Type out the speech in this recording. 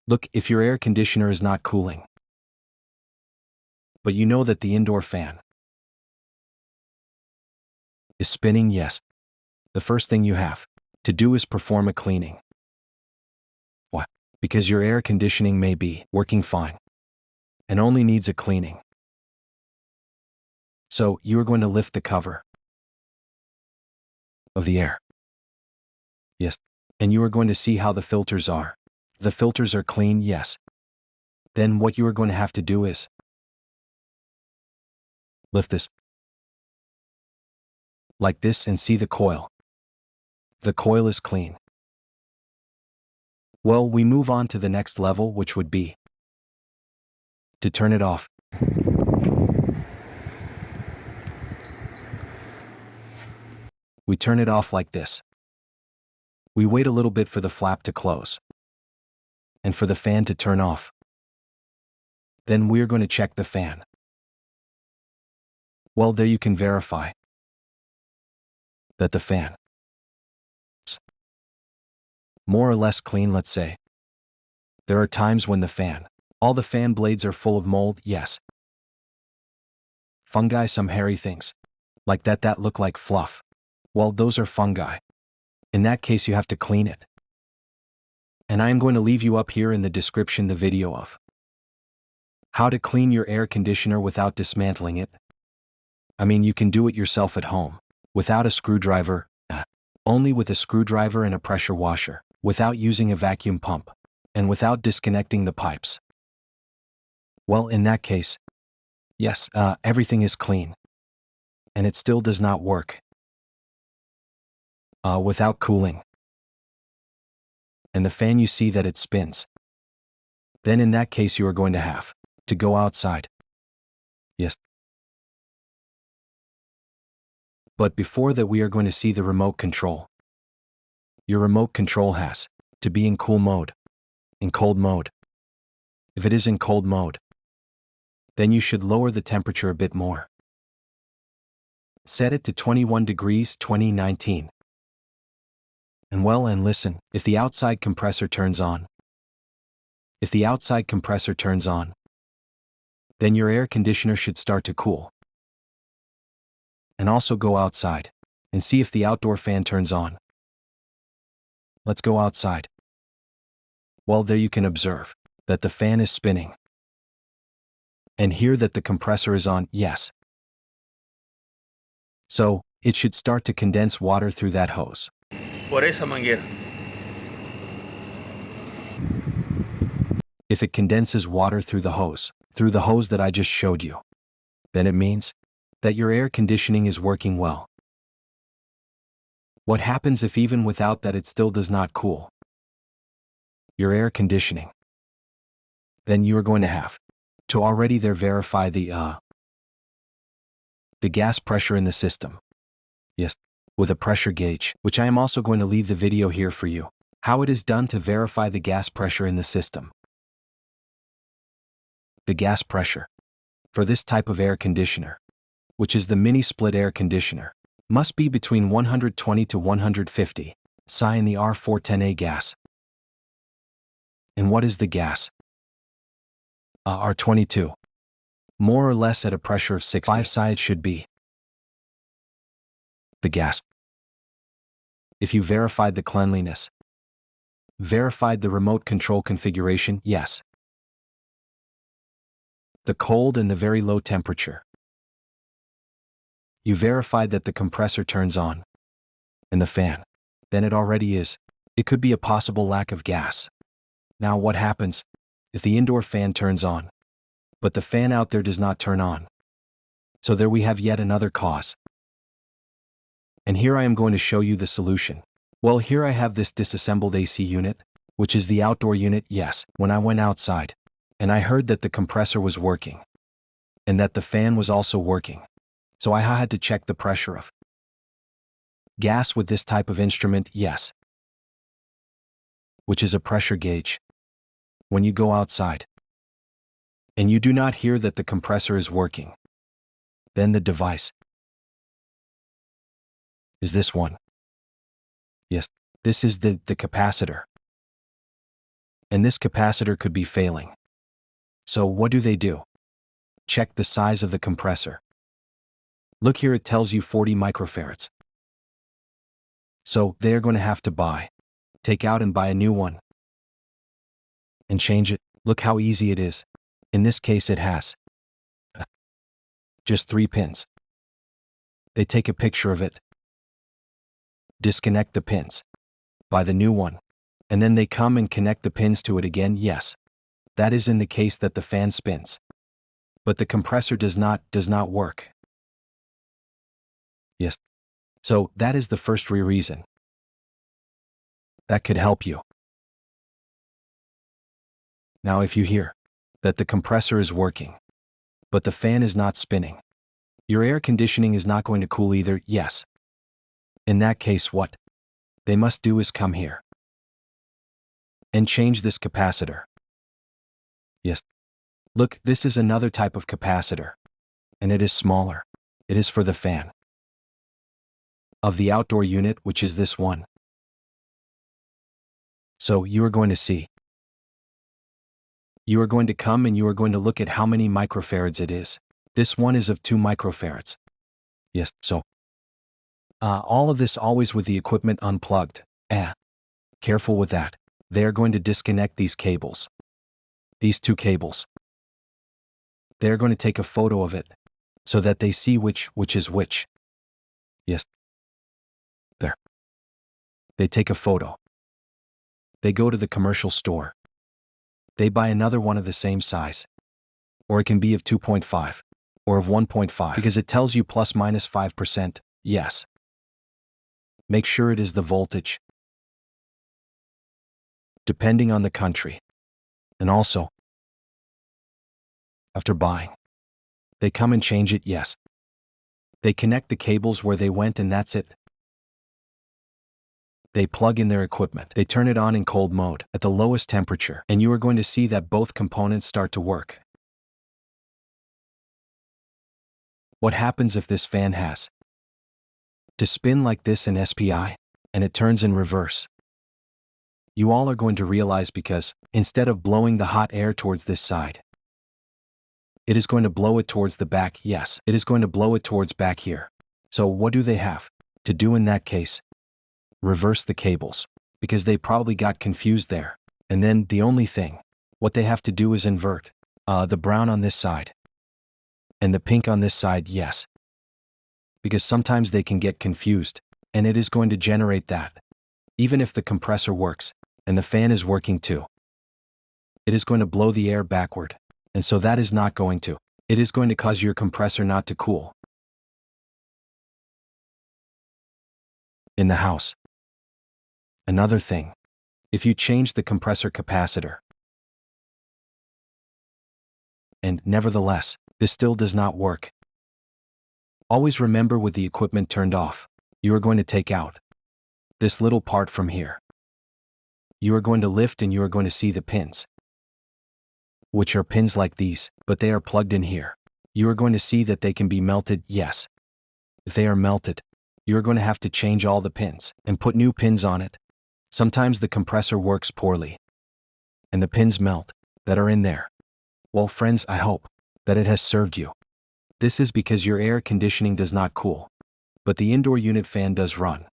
Look, if your air conditioner is not cooling, but you know that the indoor fan is spinning, yes, the first thing you have to do is perform a cleaning. Why? Because your air conditioning may be working fine and only needs a cleaning. So you are going to lift the cover of the air. Yes. And you are going to see how the filters are. The filters are clean, yes. Then what you are going to have to do is lift this like this and see the coil. The coil is clean. Well, we move on to the next level, which would be to turn it off. We turn it off like this. We wait a little bit for the flap to close and for the fan to turn off. Then we are going to check the fan. Well, there you can verify that the fan is more or less clean, let's say. There are times when all the fan blades are full of mold, yes. Fungi, some hairy things like that look like fluff. Well, those are fungi. In that case, you have to clean it. And I am going to leave you up here in the description the video of how to clean your air conditioner without dismantling it. I mean, you can do it yourself at home, without a screwdriver, only with a screwdriver and a pressure washer, without using a vacuum pump, and without disconnecting the pipes. Well, in that case, yes, everything is clean. And it still does not work without cooling. And the fan, you see that it spins. Then in that case, you are going to have to go outside. Yes. But before that, we are going to see the remote control. Your remote control has to be in cool mode, in cold mode. If it is in cold mode, then you should lower the temperature a bit more. Set it to 21 degrees 2019. And listen, if the outside compressor turns on, then your air conditioner should start to cool. And also go outside and see if the outdoor fan turns on. Let's go outside. Well, there you can observe that the fan is spinning. And hear that the compressor is on, yes. So, it should start to condense water through that hose. Por esa manguera. If it condenses water through the hose that I just showed you, then it means that your air conditioning is working well. What happens if even without that it still does not cool your air conditioning? Then you are going to have to already there verify the gas pressure in the system. Yes, with a pressure gauge, which I am also going to leave the video here for you, how it is done to verify the gas pressure in the system. The gas pressure for this type of air conditioner, which is the mini split air conditioner, must be between 120 to 150 psi in the R410A gas. And what is the gas? R22. More or less at a pressure of 65 psi it should be. The gas. If you verified the cleanliness, verified the remote control configuration, yes. The cold and the very low temperature. You verified that the compressor turns on. And the fan. Then it already is. It could be a possible lack of gas. Now what happens if the indoor fan turns on, but the fan out there does not turn on? So there we have yet another cause. And here I am going to show you the solution. Well, here I have this disassembled AC unit, which is the outdoor unit, yes. When I went outside, and I heard that the compressor was working, and that the fan was also working. So I had to check the pressure of gas with this type of instrument, yes, which is a pressure gauge. When you go outside, and you do not hear that the compressor is working, then the device is this one. Yes, this is the capacitor. and this capacitor could be failing. So what do? Check the size of the compressor. Look here, it tells you 40 microfarads. So they're going to have to take out and buy a new one and change it. Look how easy it is. In this case it has just 3 pins. They take a picture of it, disconnect the pins, buy the new one, and then they come and connect the pins to it again. Yes, that is in the case that the fan spins, but the compressor does not work. Yes. So that is the first reason. That could help you. Now if you hear that the compressor is working, but the fan is not spinning, your air conditioning is not going to cool either. Yes. In that case, what they must do is come here and change this capacitor. Yes. Look, this is another type of capacitor, and it is smaller. It is for the fan of the outdoor unit, which is this one. So you are going to see. You are going to come and you are going to look at how many microfarads it is. This one is of 2 microfarads. Yes, so all of this always with the equipment unplugged. Careful with that. They are going to disconnect these cables. These 2 cables. They are going to take a photo of it so that they see which is which. Yes. There. They take a photo. They go to the commercial store. They buy another one of the same size. Or it can be of 2.5 or of 1.5 because it tells you plus minus 5%. Yes. Make sure it is the voltage, depending on the country. And also, after buying, they come and change it. Yes. They connect the cables where they went and that's it. They plug in their equipment. They turn it on in cold mode at the lowest temperature, and you are going to see that both components start to work. What happens if this fan has to spin like this in SPI, and it turns in reverse? You all are going to realize because instead of blowing the hot air towards this side, it is going to blow it towards the back. Yes, it is going to blow it towards back here. So what do they have to do in that case? Reverse the cables, because they probably got confused there. And then the only thing, what they have to do is invert the brown on this side and the pink on this side. Yes, because sometimes they can get confused, and it is going to generate that. Even if the compressor works and the fan is working too, it is going to blow the air backward, and so that is not going to. It is going to cause your compressor not to cool in the house. Another thing, if you change the compressor capacitor, and nevertheless, this still does not work, always remember with the equipment turned off, you are going to take out this little part from here. You are going to lift and you are going to see the pins, which are pins like these, but they are plugged in here. You are going to see that they can be melted. Yes. If they are melted, you are going to have to change all the pins and put new pins on it. Sometimes the compressor works poorly, and the pins melt that are in there. Well, friends, I hope that it has served you. This is because your air conditioning does not cool, but the indoor unit fan does run.